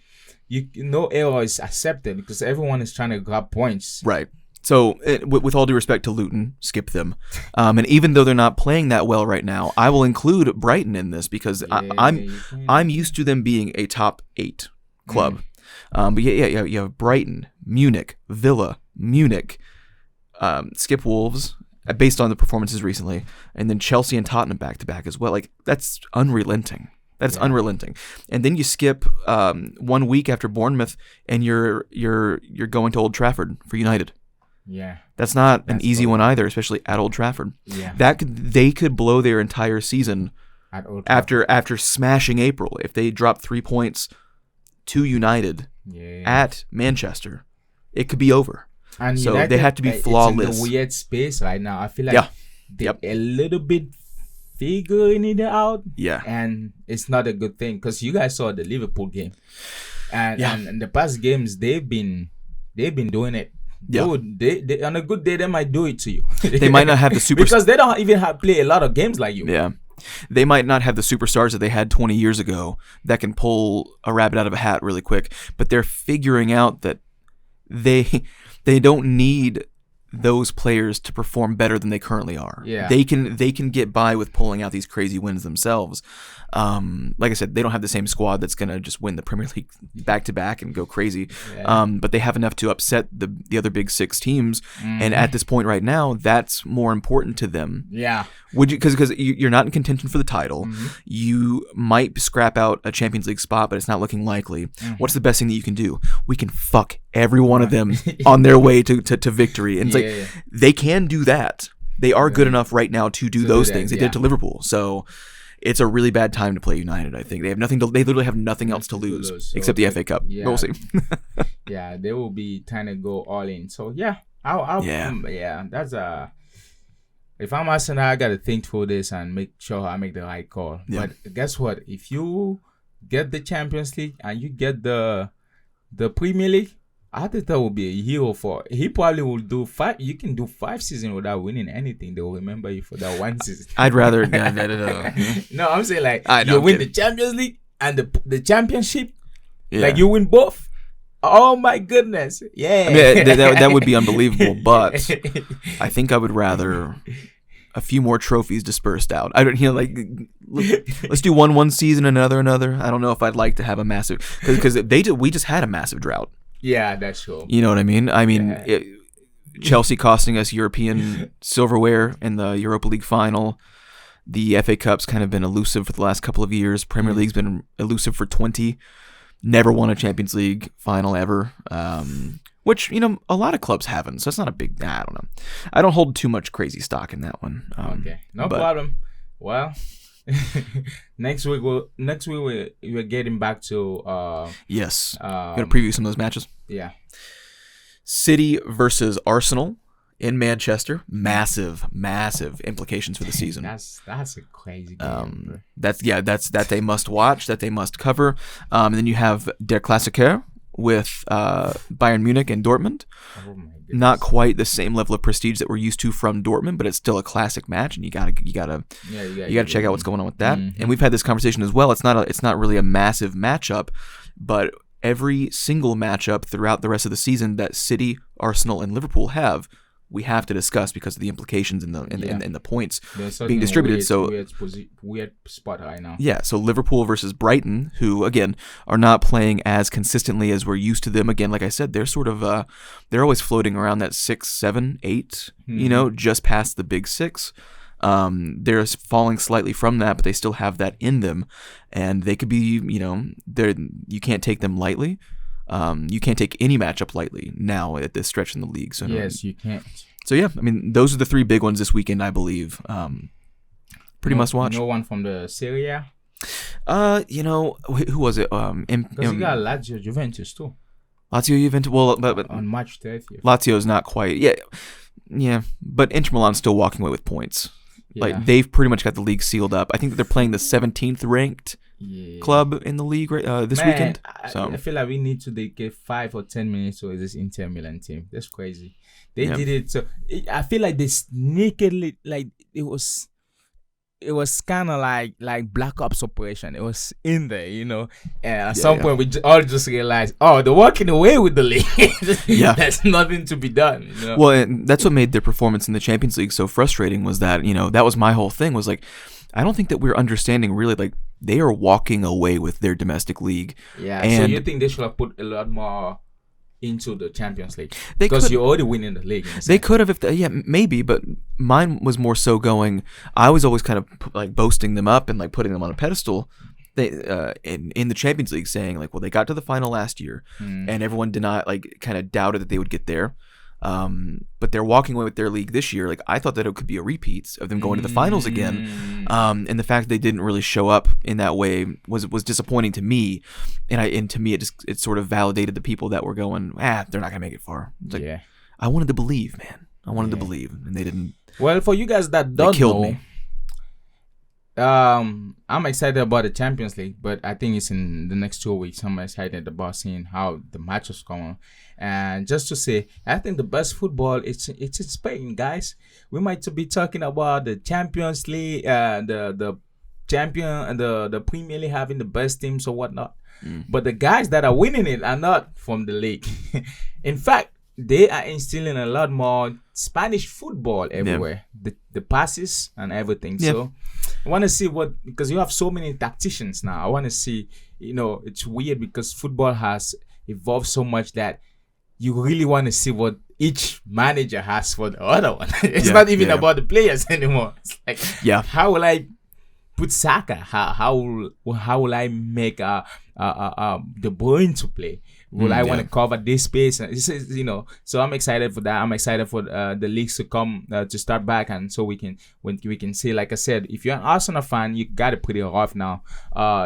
no error is accepted because everyone is trying to grab points. Right. So, with all due respect to Luton, skip them. And even though they're not playing that well right now, I will include Brighton in this because I'm used to them being a top 8 club. But you have Brighton, Munich, Villa, Munich, skip Wolves, based on the performances recently, and then Chelsea and Tottenham back to back as well. Like that's unrelenting. That's unrelenting. And then you skip 1 week after Bournemouth, and you're going to Old Trafford for United. Yeah, that's not an easy one either, especially at Old Trafford. Yeah, they could blow their entire season At Old Trafford. after smashing April. If they drop 3 points to United at Manchester, it could be over. And so United, they have to be flawless. It's in the weird space right now. I feel like they're a little bit figuring it out. Yeah. And it's not a good thing because you guys saw the Liverpool game. And the past games, they've been doing it. Yeah. They on a good day, they might do it to you. They might not have the super because they don't even play a lot of games like you. Yeah. They might not have the superstars that they had 20 years ago that can pull a rabbit out of a hat really quick, but they're figuring out that they don't need those players to perform better than they currently are. Yeah. They can get by with pulling out these crazy wins themselves. Like I said, they don't have the same squad that's going to just win the Premier League back to back and go crazy. Yeah. But they have enough to upset the other big six teams. And at this point right now, that's more important to them. Yeah. Would you? Because you're not in contention for the title. You might scrap out a Champions League spot, but it's not looking likely. What's the best thing that you can do? We can fuck every one of them on their way to victory. And it's like they can do that. They are good enough right now to do those things. They did it to Liverpool. So it's a really bad time to play United. I think they have nothing to. They literally have nothing else to lose except the FA Cup. Yeah. But we'll see. Yeah, they will be trying to go all in. So I'll that's if I'm Arsenal, I gotta think through this and make sure I make the right call. Yeah. But guess what? If you get the Champions League and you get the Premier League, I think that will be a hero for. He probably will do 5. You can do 5 seasons without winning anything. They will remember you for that one season. I'd rather. No, I'm saying like you win the Champions League and the championship. Yeah. Like you win both. Oh my goodness! Yeah, I mean, that would be unbelievable. But I think I would rather a few more trophies dispersed out. I don't, let's do one season, another. I don't know if I'd like to have a massive because we just had a massive drought. Yeah, that's true. You know what I mean? Chelsea costing us European silverware in the Europa League final. The FA Cup's kind of been elusive for the last couple of years. Premier League's been elusive for 20. Never won a Champions League final ever, which, a lot of clubs haven't, so it's not a big, I don't know. I don't hold too much crazy stock in that one. Okay, no problem. Well, next week we're getting back to... yes, going to preview some of those matches. Yeah. City versus Arsenal in Manchester. Massive implications for the season. That's a crazy game. That they must watch, that they must cover. And then you have Der Klassiker with Bayern Munich and Dortmund. Oh my goodness. Not quite the same level of prestige that we're used to from Dortmund, but it's still a classic match, and you gotta check out what's going on with that. And we've had this conversation as well. It's not really a massive matchup, but every single matchup throughout the rest of the season that City, Arsenal, and Liverpool have, we have to discuss because of the implications in the points being distributed. Weird spot right now. Yeah, so Liverpool versus Brighton, who again are not playing as consistently as we're used to them. Again, like I said, they're sort of they're always floating around that 6, 7, 8, just past the big 6. They're falling slightly from that, but they still have that in them, and they could be, you can't take them lightly. You can't take any matchup lightly now at this stretch in the league. So yes, you can't. So yeah, I mean, those are the 3 big ones this weekend, I believe. Pretty must watch. No one from the Serie A? Who was it? Because you got Lazio, Juventus too. Lazio, Juventus. Well, but on March 30th. Lazio's not quite. Yeah. But Inter Milan's still walking away with points. Yeah. Like they've pretty much got the league sealed up. I think that they're playing the 17th ranked club in the league this weekend. So I feel like we need to dedicate 5 or 10 minutes to this Inter Milan team. That's crazy. They did it. So I feel like they sneakily, like it was kind of like Black Ops operation. It was in there, And at some point, we all just realized, they're walking away with the league. There's nothing to be done. Well, and that's what made their performance in the Champions League so frustrating. Was that that was my whole thing. Was like, I don't think that we're understanding really like they are walking away with their domestic league. Yeah. And so you think they should have put a lot more into the Champions League because you're already winning the league. They could have, maybe, but mine was more so going. I was always kind of like boasting them up and like putting them on a pedestal. They in the Champions League, saying like, well, they got to the final last year, and everyone kind of doubted that they would get there. But they're walking away with their league this year. Like, I thought that it could be a repeat of them going to the finals again. And the fact that they didn't really show up in that way was disappointing to me. And to me, it sort of validated the people that were going, they're not gonna make it far. It's like, I wanted to believe, man. I wanted to believe, and they didn't. Well, for you guys that don't killed know, me. I'm excited about the Champions League, but I think it's in the next 2 weeks. I'm excited about seeing how the matches come on. And just to say, I think the best football it's in Spain, guys. We might be talking about the Champions League, the champion and the Premier League having the best teams or whatnot. But the guys that are winning it are not from the league. In fact, they are instilling a lot more Spanish football everywhere. The passes and everything. So I want to see because you have so many tacticians now. I want to see, it's weird because football has evolved so much that you really want to see what each manager has for the other one. It's not even about the players anymore. It's like, how will I put Saka? How will I make De Bruyne to play? Will I want to cover this space? So I'm excited for that. I'm excited for the leagues to come to start back, and so we can say, like I said, if you're an Arsenal fan, you gotta put it off now.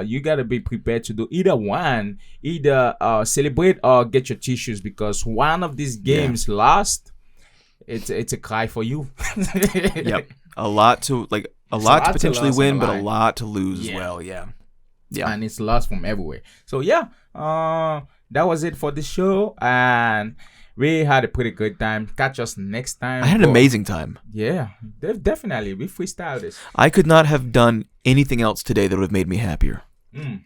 You gotta be prepared to do either celebrate or get your tissues, because one of these games lost, it's a cry for you. A lot to potentially win, but a lot to lose as well. Yeah, and it's lost from everywhere. So that was it for the show, and we had a pretty good time. Catch us next time. I had an amazing time. Yeah, definitely. We freestyled this. I could not have done anything else today that would have made me happier. And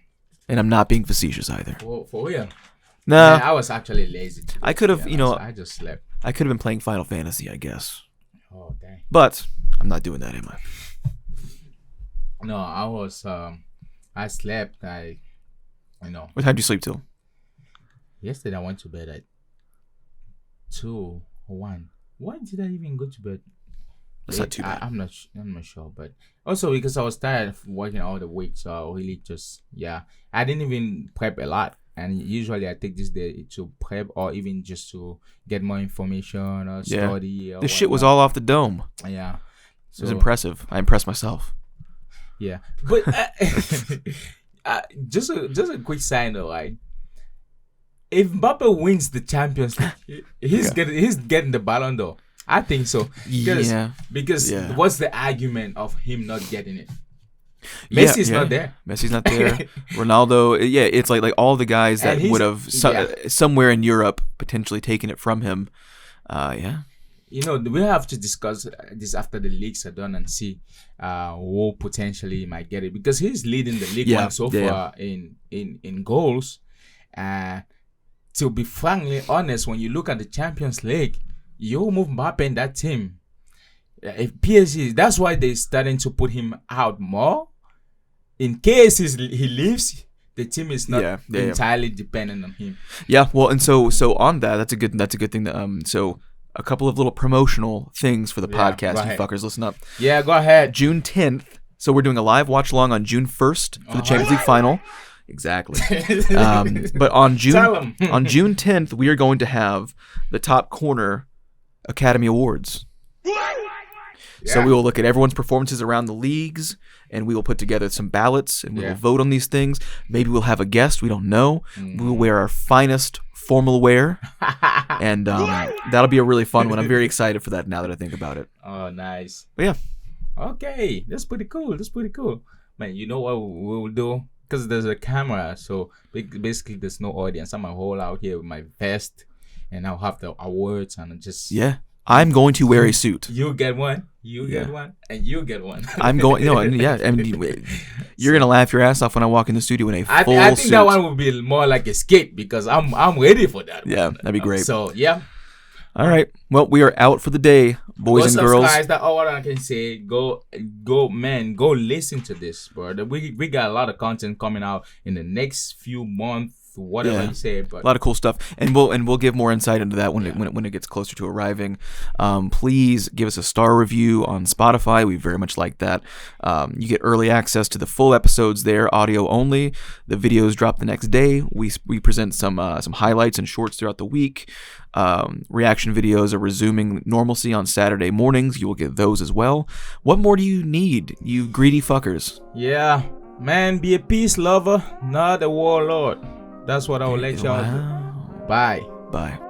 I'm not being facetious either. For real? Nah. Man, I was actually lazy today. I could have, I just slept. I could have been playing Final Fantasy, I guess. Oh, dang. But I'm not doing that, am I? No, I slept. What time did you sleep till? Yesterday I went to bed at 2 or 1. Why did I even go to bed? That's not too bad. I'm not sure, but also because I was tired of working all the week, so I really I didn't even prep a lot. And usually I take this day to prep or even just to get more information or study. Or this shit was all off the dome. Yeah, so, it was impressive. I impressed myself. Yeah, but just a quick side note, right? If Mbappe wins the Champions League, he's getting the Ballon d'Or. I think so. Because what's the argument of him not getting it? Messi's not there. Messi's not there. Ronaldo, it's like all the guys that would have somewhere in Europe potentially taken it from him. We have to discuss this after the leagues are done and see who potentially might get it, because he's leading the league so far in goals. To be frankly honest, when you look at the Champions League, you move Mbappe in that team. If PSG, that's why they're starting to put him out more. In case he leaves, the team is not entirely dependent on him. Yeah, well, and so on that's a good thing. So a couple of little promotional things for the podcast. You fuckers, listen up. Yeah, go ahead. June 10th. So we're doing a live watch along on June 1st for the Champions League final. Exactly. But on June 10th, we are going to have the Top Corner Academy Awards. So we will look at everyone's performances around the leagues, and we will put together some ballots, and we will vote on these things. Maybe we'll have a guest. We don't know. We will wear our finest formal wear, and that'll be a really fun one. I'm very excited for that now that I think about it. Oh, nice. But yeah. Okay, that's pretty cool. Man, you know what we will do? Because there's a camera, so basically there's no audience. I'm going to hold out here with my vest, and I'll have the awards and just... Yeah. I'm going to wear a suit. You get one, get one, and you get one. I'm going... you're going to laugh your ass off when I walk in the studio in a full suit. I think that one would be more like a skate, because I'm ready for that one. Yeah, that'd be great. So, yeah. All right. Well, we are out for the day, boys and girls. Guys, that's all I can say. Go listen to this, bro. We got a lot of content coming out in the next few months, whatever you said. But a lot of cool stuff, and we'll give more insight into that when it gets closer to arriving. Please give us a star review on Spotify. We very much like that. You get early access to the full episodes there, audio only. The videos drop the next day. We present some highlights and shorts throughout the week. Reaction videos are resuming normalcy on Saturday mornings. You will get those as well. What more do you need, you greedy fuckers? Yeah, man, be a peace lover, not a warlord. That's what I will let y'all do. Bye. Bye.